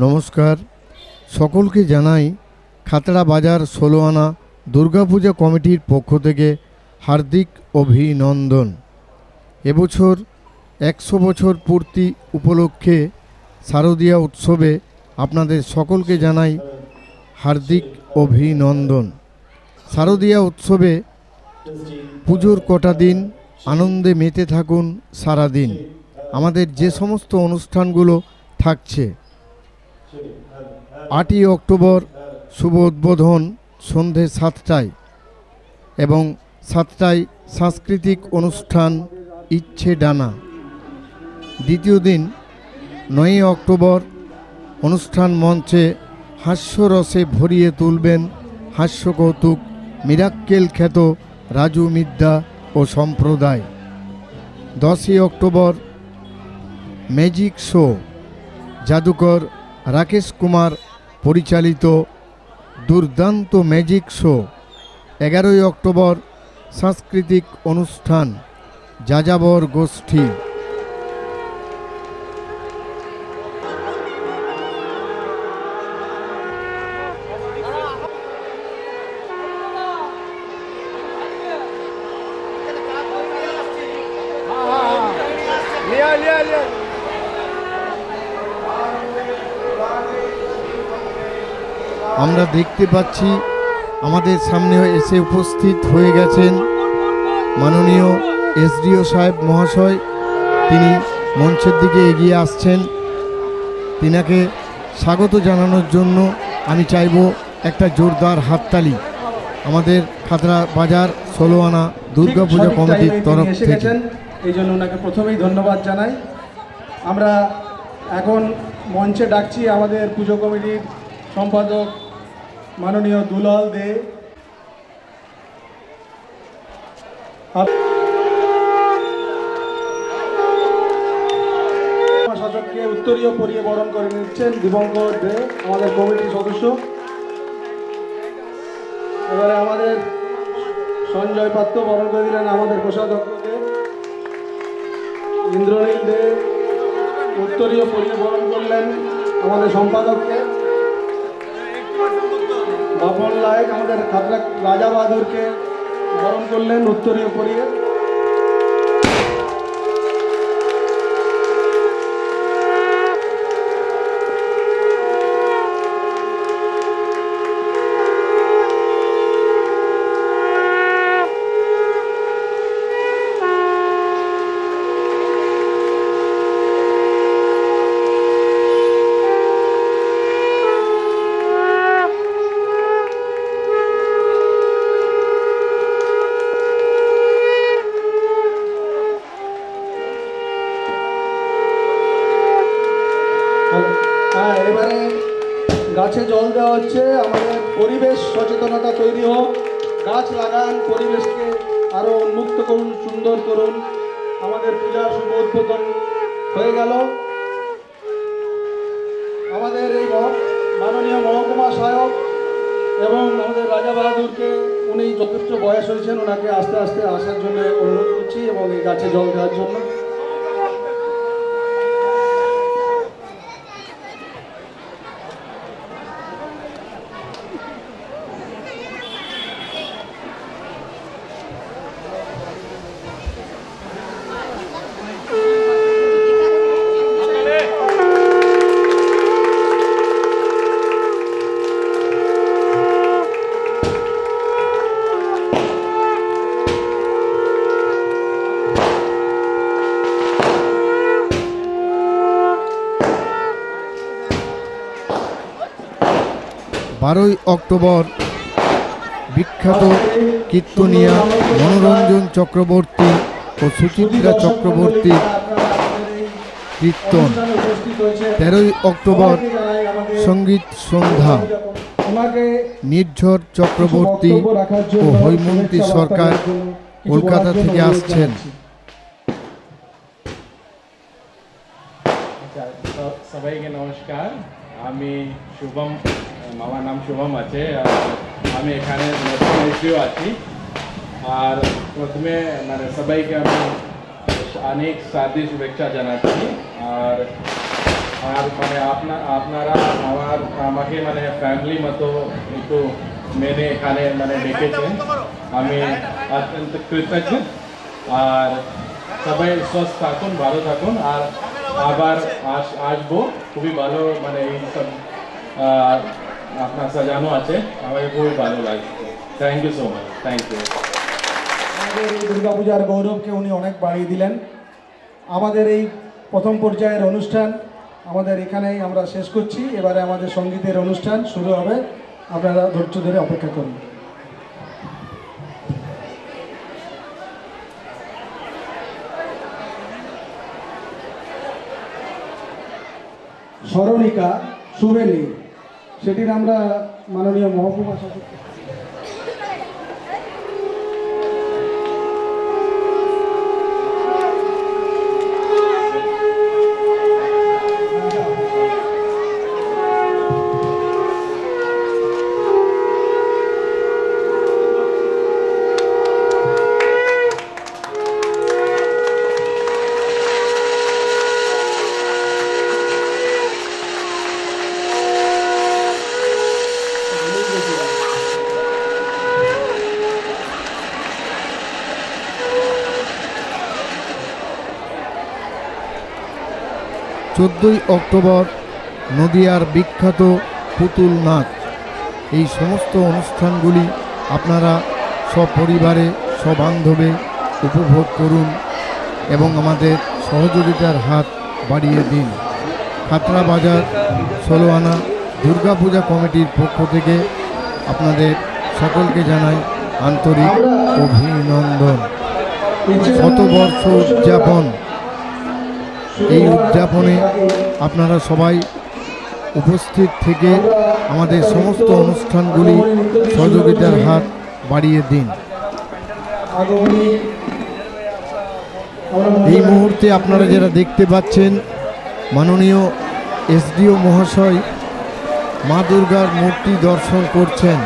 নমস্কার, সকলকে জানাই খাতড়া বাজার ১৬ আনা দুর্গাপূজা কমিটির পক্ষ থেকে হার্দিক অভিনন্দন। এবছর ১০০ বছর পূর্তি উপলক্ষে শারদীয়া উৎসবে আপনাদের সকলকে জানাই হার্দিক অভিনন্দন। শারদীয়া উৎসবে পুজোর কটা দিন আনন্দে মেতে থাকুন সারাদিন। আমাদের যে সমস্ত অনুষ্ঠানগুলো থাকছে, ৮ই অক্টোবর শুভ উদ্বোধন সন্ধে ৭টায় এবং ৭টায় সাংস্কৃতিক অনুষ্ঠান ইচ্ছে ডানা। দ্বিতীয় দিন ৯ই অক্টোবর অনুষ্ঠান মঞ্চে হাস্যরসে ভরিয়ে তুলবেন হাস্যকৌতুক মিরাক্কেল খ্যাত রাজু মিদ্যা ও সম্প্রদায়। ১০ই অক্টোবর ম্যাজিক শো, জাদুকর রাকেশ কুমার পরিচালিত দুর্দান্ত ম্যাজিক শো। ১১ই অক্টোবর সাংস্কৃতিক অনুষ্ঠান যাযাবর গোষ্ঠী। আমরা দেখতে পাচ্ছি আমাদের সামনে এসে উপস্থিত হয়ে গেছেন মাননীয় এসডিও সাহেব মহাশয়। তিনি মঞ্চের দিকে এগিয়ে আসছেন। তিনাকে স্বাগত জানানোর জন্য আমি চাইব একটা জোরদার হাততালি আমাদের খাতড়া বাজার ১৬ আনা দুর্গাপূজা কমিটির তরফ থেকে। এই জন্য ওনাকে প্রথমেই ধন্যবাদ জানাই। আমরা এখন মঞ্চে ডাকছি আমাদের পুজো কমিটির সম্পাদক মাননীয় দুলাল দে। শাসককে উত্তরীয় পরিয়ে বরণ করে নিচ্ছেন দিবঙ্কর দে, আমাদের কমিটির সদস্য। এবারে আমাদের সঞ্জয় পাত্র বরণ করে দিলেন আমাদের কোষাধ্যক্ষকে। ইন্দ্রনীল দে উত্তরীয় পরিয়ে বরণ করলেন আমাদের সম্পাদককে। বাপন লায়ক আমাদের খাতড়া রাজা বাহাদুরকে বরণ করলেন উত্তরীয় পরিয়ে। এবারে গাছে জল দেওয়া হচ্ছে। আমাদের পরিবেশ সচেতনতা তৈরি হোক, গাছ লাগান, পরিবেশকে আরো উন্মুক্ত করুন, সুন্দর করুন। আমাদের পূজার শুভ উদ্বোধন হয়ে গেল। আমাদের এই মাননীয় মহকুমা সহায়ক এবং আমাদের রাজা বাহাদুরকে, উনি যথেষ্ট বয়স হয়েছেন, ওনাকে আস্তে আস্তে আসার জন্য অনুরোধ করছি এবং এই গাছে জল দেওয়ার জন্য। বারোই অক্টোবর বিখ্যাত কীর্তনিয়া মনোরঞ্জন চক্রবর্তী ও সুচিত্রা চক্রবর্তীর কীর্তন। ১৩ই অক্টোবর সঙ্গীত সন্ধ্যা। নির্ঝর চক্রবর্তী ও হৈমন্তী সরকার কলকাতা থেকে আসছেন। সবাইকে নমস্কার। আমি শুভম, আমার নাম শুভম আছে। আমি এখানে নতুন এসডিও আছি। আর প্রথমে মানে সবাইকে আমি অনেক শারদীয় শুভেচ্ছা জানাচ্ছি। আর মানে আপনারা আমাকে মানে ফ্যামিলি মতো একটু মেনে এখানে মানে ডেকেছেন, আমি অত্যন্ত কৃতজ্ঞ। আর সবাই সুস্থ থাকুন, ভালো থাকুন, আর আবার আসবো। খুবই ভালো মানে এই সব আপনার সাজানো আছে, আমাকে খুবই ভালো লাগছে। Thank you so much, thank you. আমাদের এই দুর্গাপূজার গৌরবকে উনি অনেক বাড়িয়ে দিলেন। আমাদের এই প্রথম পর্যায়ের অনুষ্ঠান আমাদের এখানেই আমরা শেষ করছি। এবারে আমাদের সঙ্গীতের অনুষ্ঠান শুরু হবে, আপনারা ধৈর্য ধরে অপেক্ষা করুন। স্মরণিকা শুভেলি, সেটির আমরা মাননীয় মহকুমা শাসক চোদ্দোই অক্টোবর নদিয়ার বিখ্যাত পুতুল নাচ। এই সমস্ত অনুষ্ঠানগুলি আপনারা সপরিবারে সবান্ধবে উপভোগ করুন এবং আমাদের সহযোগিতার হাত বাড়িয়ে দিন। খাতড়া বাজার 16 আনা দুর্গাপূজা কমিটির পক্ষ থেকে আপনাদের সকলকে জানাই আন্তরিক অভিনন্দন। শতবর্ষ উদযাপন, এই উদযাপনে আপনারা সবাই উপস্থিত থেকে আমাদের সমস্ত অনুষ্ঠানগুলি সহযোগিতার হাত বাড়িয়ে দিন। এই মুহূর্তে আপনারা যারা দেখতে পাচ্ছেন, মাননীয় এসডিও মহাশয় মা দুর্গার মূর্তি দর্শন করছেন।